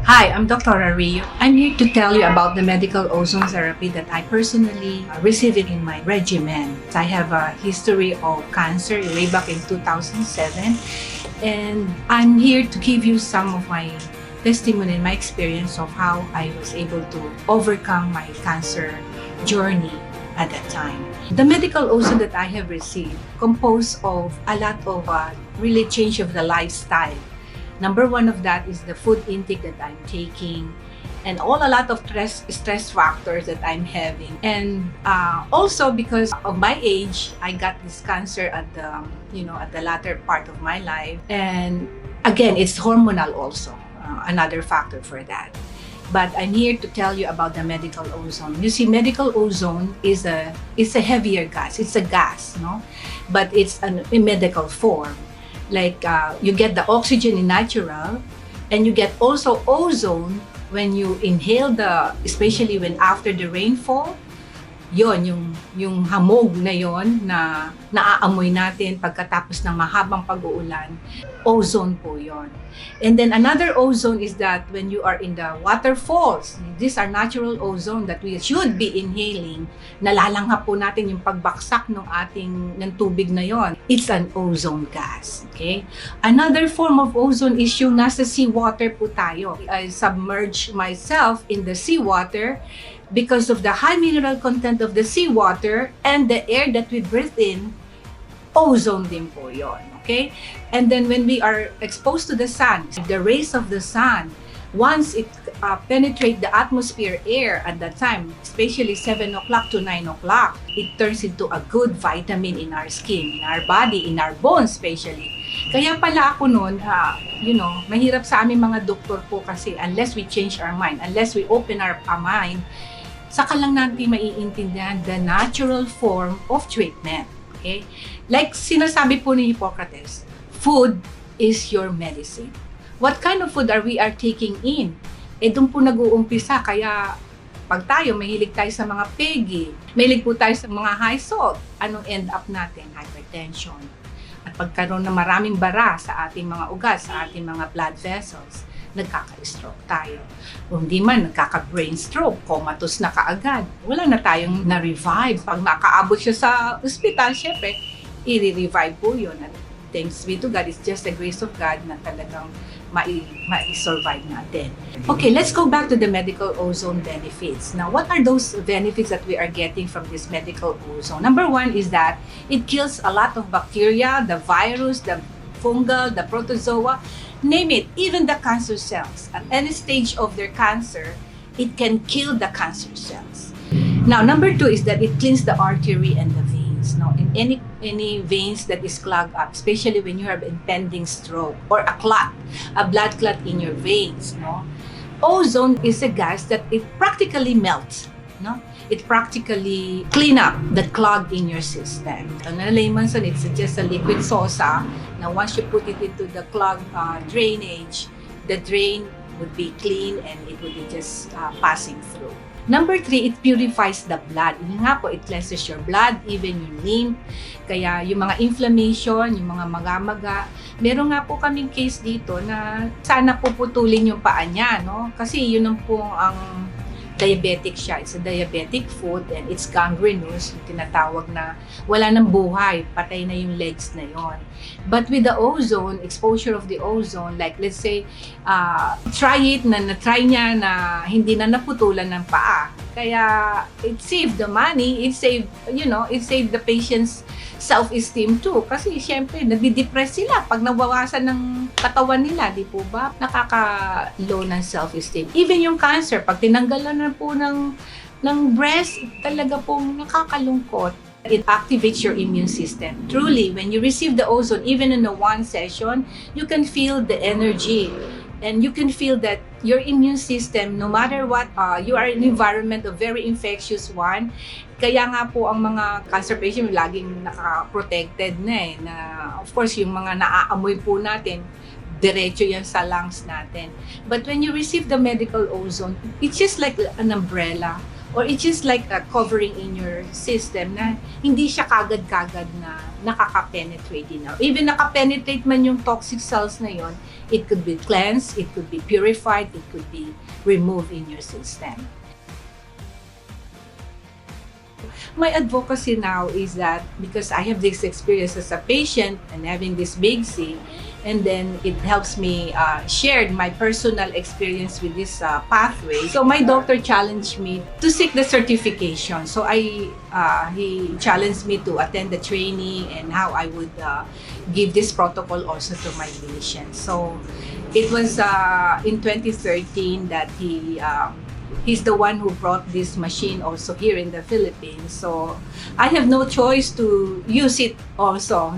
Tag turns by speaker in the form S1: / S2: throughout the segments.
S1: Hi, I'm Dr. Rio. I'm here to tell you about the medical ozone therapy that I personally received in my regimen. I have a history of cancer way back in 2007, and I'm here to give you some of my testimony and my experience of how I was able to overcome my cancer journey at that time. The medical ozone that I have received composed of a lot of really change of the lifestyle. Number one of that is the food intake that I'm taking, and a lot of stress factors that I'm having. And also because of my age, I got this cancer at the latter part of my life. And again, it's hormonal also, another factor for that. But I'm here to tell you about the medical ozone. You see, medical ozone is a heavier gas. It's a gas, no? But it's a medical form. Like you get the oxygen in natural, and you get also ozone when you inhale especially when after the rainfall, yung hamog na yon na naaamoy natin pagkatapos ng mahabang pag-uulan, ozone po yon. And then another ozone is that when you are in the waterfalls, these are natural ozone that we should be inhaling, nalalanghap po natin yung pagbaksak ng tubig na yon. It's an ozone gas, okay? Another form of ozone is yung nasa seawater po tayo. I submerge myself in the seawater because of the high mineral content of the seawater and the air that we breathe in, ozone din po yon, okay? And then when we are exposed to the sun, the rays of the sun, once it penetrate the atmosphere air at that time, especially 7 o'clock to 9 o'clock, it turns into a good vitamin in our skin, in our body, in our bones especially. Kaya pala ako noon, mahirap sa aming mga doktor po kasi unless we change our mind, unless we open our mind, saka lang natin maiintindihan the natural form of treatment. Okay? Like sinasabi po ni Hippocrates, food is your medicine. What kind of food are we taking in? Doon po nag-uumpisa, kaya pag mahilig tayo sa mga pegi, mahilig po tayo sa mga high salt, anong end up natin? Hypertension. At pagkaroon na maraming bara sa ating mga ugat, sa ating mga blood vessels, nagkaka-stroke tayo. O hindi man, nagkaka-brain stroke, comatose na kaagad. Wala na tayong na-revive. Pag makaabot siya sa ospital, syempre, i-revive po yun. At thanks be to God, it's just the grace of God na talagang ma-survive natin. Okay, let's go back to the medical ozone benefits. Now, what are those benefits that we are getting from this medical ozone? Number one is that it kills a lot of bacteria, the virus, the fungal, the protozoa, name it, even the cancer cells. At any stage of their cancer, it can kill the cancer cells. Now, number two is that it cleans the artery and the veins. No, in any veins that is clogged up, especially when you have impending stroke or a blood clot in your veins. No, ozone is a gas that it practically melts. No, it practically clean up the clog in your system. In layman's terms, it's just a liquid sosa. Now, once you put it into the clog drainage, the drain would be clean and it would be just passing through. Number three, it purifies the blood. Yun nga po, it cleanses your blood, even your lymph. Kaya yung mga inflammation, yung mga maga-maga. Meron nga po kaming case dito na sana puputulin yung paa niya, no? Kasi yun ang po ang diabetic siya. It's a diabetic foot and it's gangrenous, yung tinatawag na wala nang buhay, patay na yung legs na yon. But with the ozone, exposure of the ozone, like let's say, na-try niya na hindi na naputulan ng paa. Kaya it saved the money, it saved the patient's self-esteem too. Kasi syempre, nadidepress sila pag nabawasan ng katawan nila, di po ba? Nakaka-low ng self-esteem. Even yung cancer, pag tinanggalan na po ng breast, talaga pong nakakalungkot. It activates your immune system. Truly, when you receive the ozone, even in a one session, you can feel the energy. And you can feel that your immune system, no matter what, you are in an environment of very infectious one. Kaya nga po ang mga cancer patient laging naka-protected na na of course yung mga naaamoy po natin, diretso yan sa lungs natin. But when you receive the medical ozone, it's just like an umbrella or it's just like a covering in your system na hindi siya kagad-kagad na nakaka-penetrate din. Even naka-penetrate man yung toxic cells na yon, it could be cleansed, it could be purified, it could be removed in your system. My advocacy now is that because I have this experience as a patient and having this big C, and then it helps me share my personal experience with this pathway. So my doctor challenged me to seek the certification. So he challenged me to attend the training and how I would give this protocol also to my patients. So it was in 2013 that he's the one who brought this machine also here in the Philippines. So I have no choice to use it also,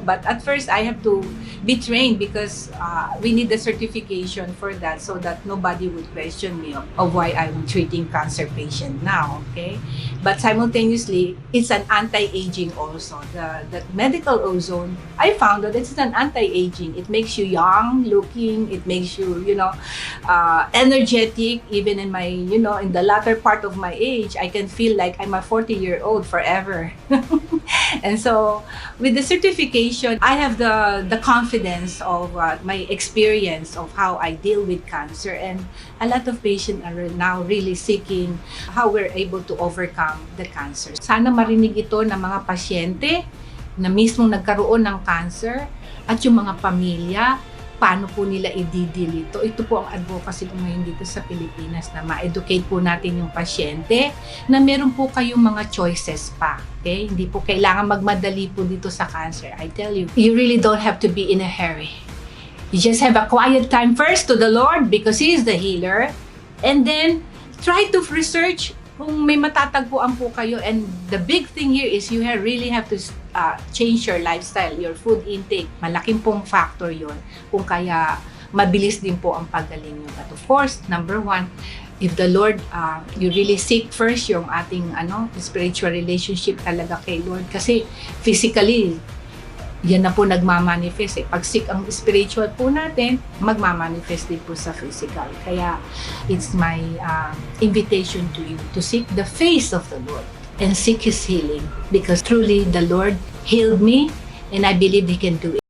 S1: But at first I have to be trained because we need the certification for that so that nobody would question me of why I'm treating cancer patient now, okay? But simultaneously, it's an anti-aging also. The medical ozone, I found that it's an anti-aging. It makes you young looking, it makes you, energetic, even in my, in the latter part of my age, I can feel like I'm a 40-year-old forever. And so with the certification, I have the confidence of my experience of how I deal with cancer, and a lot of patients are now really seeking how we're able to overcome the cancer. Sana marinig ito ng mga pasyente na mismong nagkaroon ng cancer at yung mga pamilya, paano po nila i-deal ito. Ito po ang advocacy ko ngayon dito sa Pilipinas, na ma-educate po natin yung pasyente na meron po kayong mga choices pa. Okay? Hindi po kailangan magmadali po dito sa cancer. I tell you, you really don't have to be in a hurry. You just have a quiet time first to the Lord because He is the healer. And then, try to research kung may matatagpuan po kayo. And the big thing here is you really have to change your lifestyle, your food intake. Malaking pong factor yon kung kaya mabilis din po ang paggaling nyo. But of course, number one, if the Lord, you really seek first yung ating spiritual relationship talaga kay Lord. Kasi physically, yan na po nagmamanifest. Pag sick ang spiritual po natin, magmamanifest din po sa physical. Kaya it's my invitation to you to seek the face of the Lord and seek His healing, because truly the Lord healed me and I believe He can do it.